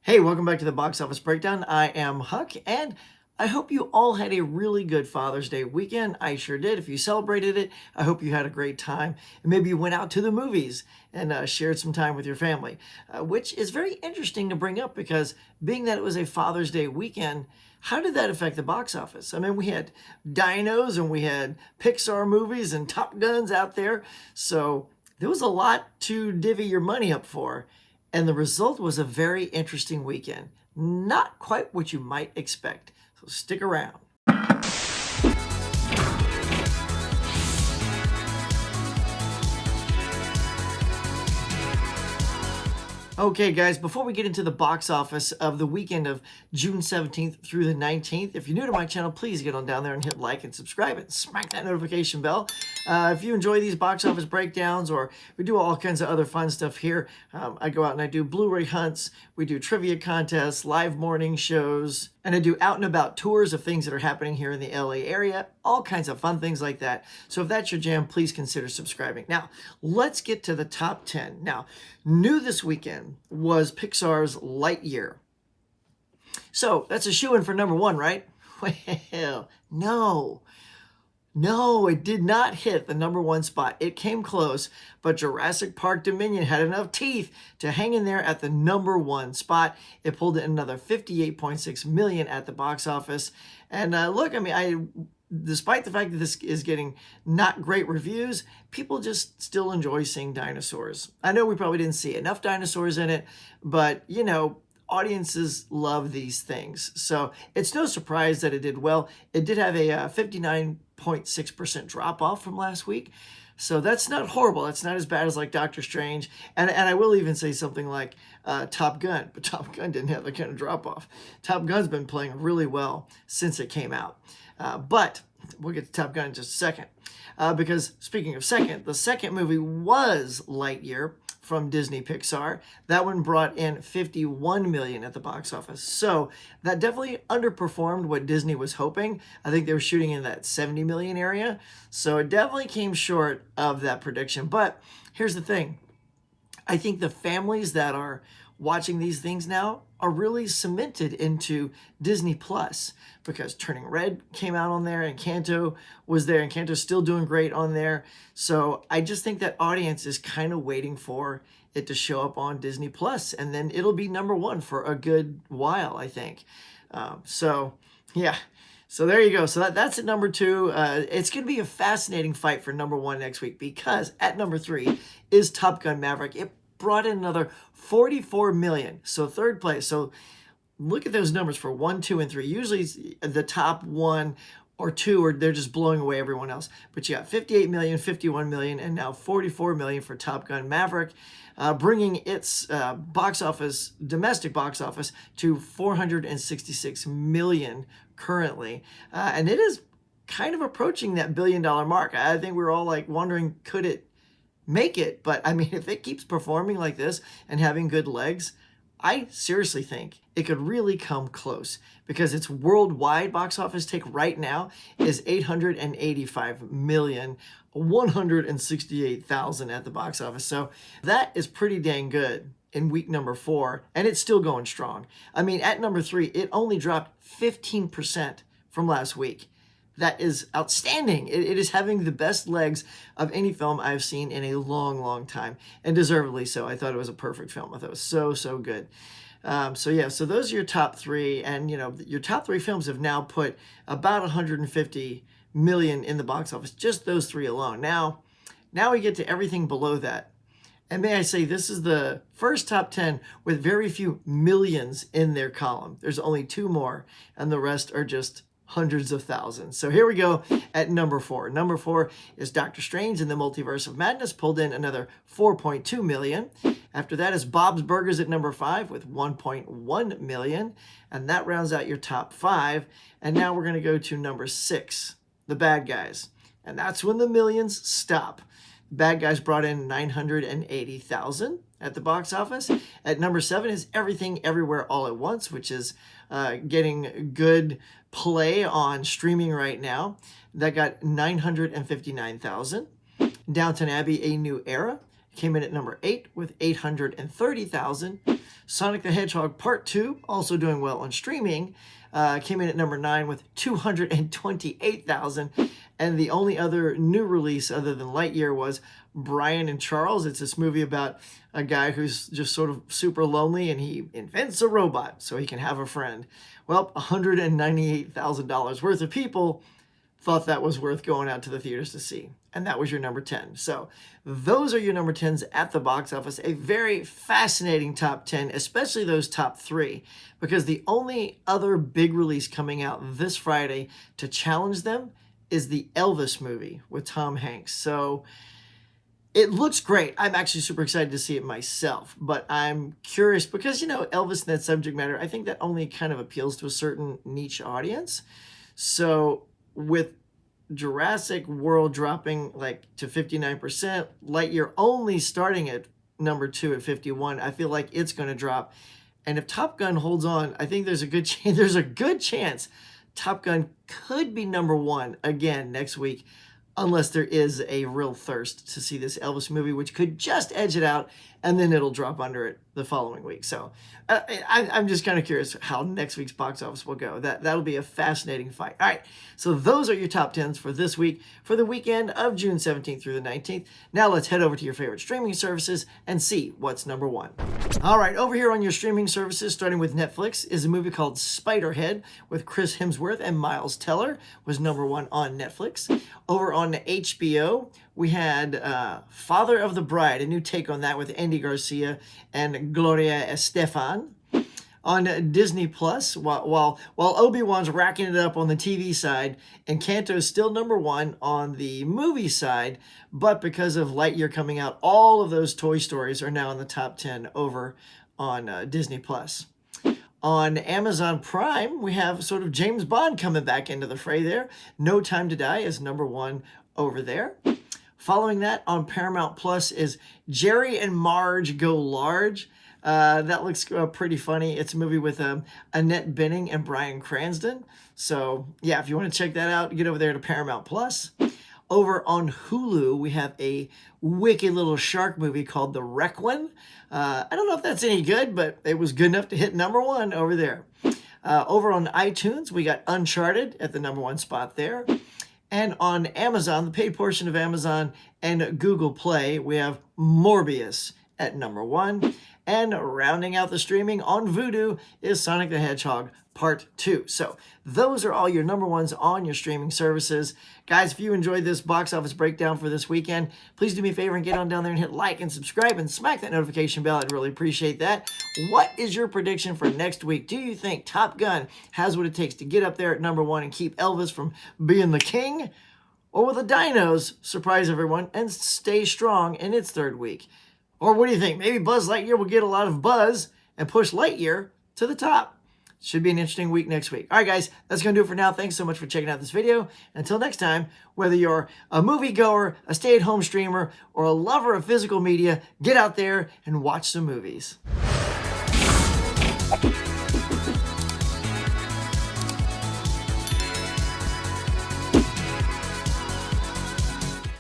Hey, welcome back to the Box Office Breakdown. I am Huck, and I hope you all had a really good Father's Day weekend. I sure did. If you celebrated it, I hope you had a great time. And maybe you went out to the movies and shared some time with your family, which is very interesting to bring up because being that it was a Father's Day weekend, how did that affect the box office? I mean, we had dinos and we had Pixar movies and Top Guns out there. So there was a lot to divvy your money up for. And the result was a very interesting weekend. Not quite what you might expect. So stick around. Okay, guys, before we get into the box office of the weekend of June 17th through the 19th, if you're new to my channel, please get on down there and hit like and subscribe and smack that notification bell. If you enjoy these box office breakdowns, or we do all kinds of other fun stuff here, I go out and I do Blu-ray hunts, we do trivia contests, live morning shows, and I do out and about tours of things that are happening here in the LA area, all kinds of fun things like that. So if that's your jam, please consider subscribing. Now, let's get to the top 10. Now, new this weekend was Pixar's Lightyear. So that's a shoo-in for number one, right? Well, no. No, it did not hit the number one spot. It came close, but Jurassic Park Dominion had enough teeth to hang in there at the number one spot. It pulled in another $58.6 million at the box office. And look, I mean, despite the fact that this is getting not great reviews, people just still enjoy seeing dinosaurs. I know we probably didn't see enough dinosaurs in it, but, you know, audiences love these things. So it's no surprise that it did well. It did have a 59.6% drop off from last week. So that's not horrible. That's not as bad as like Doctor Strange. And I will even say something like Top Gun, but Top Gun didn't have that kind of drop off. Top Gun's been playing really well since it came out. But we'll get to Top Gun in just a second. Because speaking of second, the second movie was Lightyear from Disney Pixar. That one brought in $51 million at the box office. So that definitely underperformed what Disney was hoping. I think they were shooting in that $70 million area. So it definitely came short of that prediction. But here's the thing. I think the families that are watching these things now are really cemented into Disney Plus, because Turning Red came out on there and Kanto was there, and Kanto's still doing great on there. So I just think that audience is kind of waiting for it to show up on Disney Plus, and then it'll be number one for a good while, I think. So yeah. So there you go. So that's at number two. It's going to be a fascinating fight for number one next week, because at number three is Top Gun Maverick. It brought in another $44 million. So third place. So look at those numbers for 1, 2, and 3. Usually the top 1 or 2, or they're just blowing away everyone else. But you got 58 million, 51 million, and now 44 million for Top Gun Maverick, bringing its domestic box office to 466 million currently. And it is kind of approaching that $1 billion mark. I think we were all like wondering, could it make it? But I mean, if it keeps performing like this and having good legs, I seriously think it could really come close, because its worldwide box office take right now is 885 million, 168,000 at the box office. So that is pretty dang good in week number 4, and it's still going strong. I mean, at number 3, it only dropped 15% from last week. That is outstanding. It is having the best legs of any film I've seen in a long, long time, and deservedly so. I thought it was a perfect film. I thought it was so, so good. So yeah, so those are your top 3, and you know, your top 3 films have now put about 150 million in the box office, just those 3 alone. Now we get to everything below that. And may I say, this is the first top 10 with very few millions in their column. There's only 2 more, and the rest are just hundreds of thousands. So here we go at number 4. Number 4 is Doctor Strange in the Multiverse of Madness, pulled in another 4.2 million. After that is Bob's Burgers at number 5 with 1.1 million. And that rounds out your top 5. And now we're going to go to number 6, The Bad Guys. And that's when the millions stop. Bad Guys brought in 980,000 at the box office. At number 7 is Everything Everywhere All at Once, which is getting good play on streaming right now. That got 959,000. Downton Abbey: A New Era came in at number 8 with 830,000. Sonic the Hedgehog Part 2, also doing well on streaming, came in at number 9 with 228,000. And the only other new release other than Lightyear was Brian and Charles. It's this movie about a guy who's just sort of super lonely and he invents a robot so he can have a friend. Well, $198,000 worth of people thought that was worth going out to the theaters to see. And that was your number 10. So those are your number 10s at the box office. A very fascinating top 10, especially those top 3, because the only other big release coming out this Friday to challenge them is the Elvis movie with Tom Hanks. So it looks great. I'm actually super excited to see it myself, but I'm curious because, you know, Elvis and that subject matter, I think that only kind of appeals to a certain niche audience. So with Jurassic World dropping like to 59%, Lightyear only starting at number 2 at 51, I feel like it's going to drop. And if Top Gun holds on, I think there's a good chance Top Gun could be number 1 again next week, unless there is a real thirst to see this Elvis movie, which could just edge it out, and then it'll drop under it the following week. So I'm just kind of curious how next week's box office will go. That'll be a fascinating fight. All right, so those are your top 10s for this week, for the weekend of June 17th through the 19th. Now let's head over to your favorite streaming services and see what's number 1. All right, over here on your streaming services, starting with Netflix, is a movie called Spiderhead with Chris Hemsworth and Miles Teller, was number 1 on Netflix. Over on HBO, we had Father of the Bride, a new take on that with Andy Garcia and Gloria Estefan. On Disney Plus, while Obi-Wan's racking it up on the TV side, Encanto's still number 1 on the movie side, but because of Lightyear coming out, all of those Toy Stories are now in the top 10 over on Disney Plus. On Amazon Prime, we have sort of James Bond coming back into the fray there. No Time to Die is number 1 over there. Following that on Paramount Plus is Jerry and Marge Go Large. That looks pretty funny. It's a movie with Annette Bening and Bryan Cranston. So yeah, if you want to check that out, get over there to Paramount Plus. Over on Hulu, we have a wicked little shark movie called The Requiem. I don't know if that's any good, but it was good enough to hit number 1 over there. Over on iTunes, we got Uncharted at the number 1 spot there. And on Amazon, the paid portion of Amazon and Google Play, we have Morbius at number 1. And rounding out the streaming on Vudu is Sonic the Hedgehog Part 2. So those are all your number 1s on your streaming services. Guys, if you enjoyed this box office breakdown for this weekend, please do me a favor and get on down there and hit like and subscribe and smack that notification bell. I'd really appreciate that. What is your prediction for next week? Do you think Top Gun has what it takes to get up there at number 1 and keep Elvis from being the king? Or will the Dinos surprise everyone and stay strong in its 3rd week? Or what do you think? Maybe Buzz Lightyear will get a lot of buzz and push Lightyear to the top. Should be an interesting week next week. All right, guys, that's going to do it for now. Thanks so much for checking out this video. Until next time, whether you're a moviegoer, a stay-at-home streamer, or a lover of physical media, get out there and watch some movies.